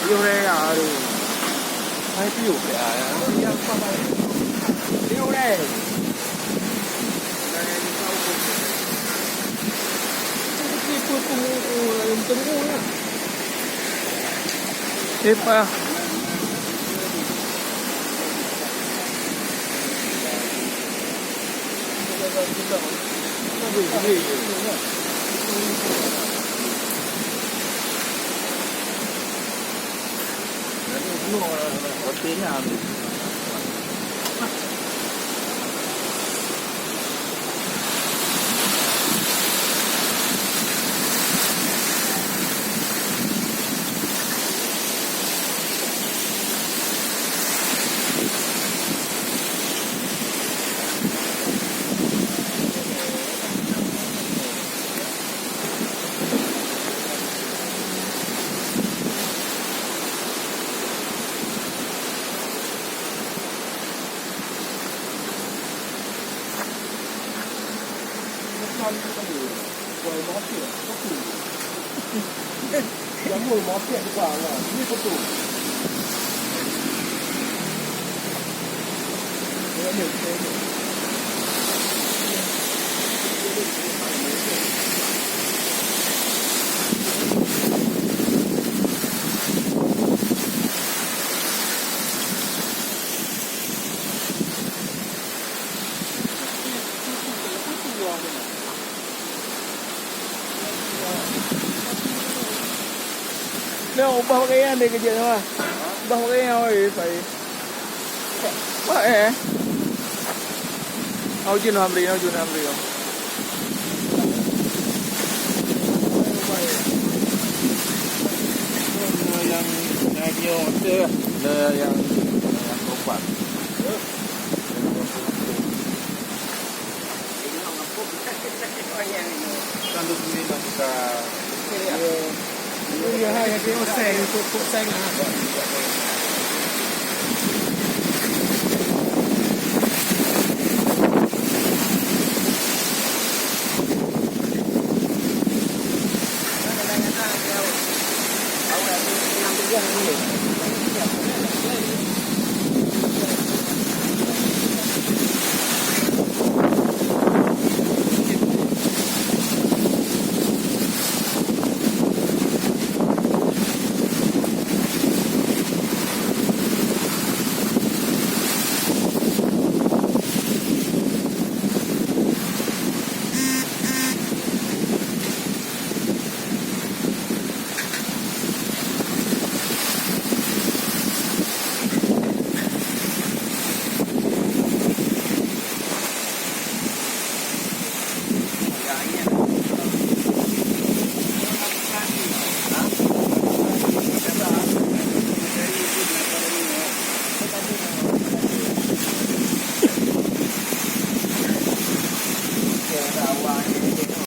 Io re aro. Hai più che hai. Io re. Epa. Có tiếng nào thì quầy món tiền có tủ dám ngồi món tiền quả là như có tủ được thế nếu bao cái em đi cái gì thôi bao cái eo thì phải vậy ao chưa làm gì không yang nhiều chưa yang kompak kan tu sendiri nak buka iya hai cái ô xe cột xanh à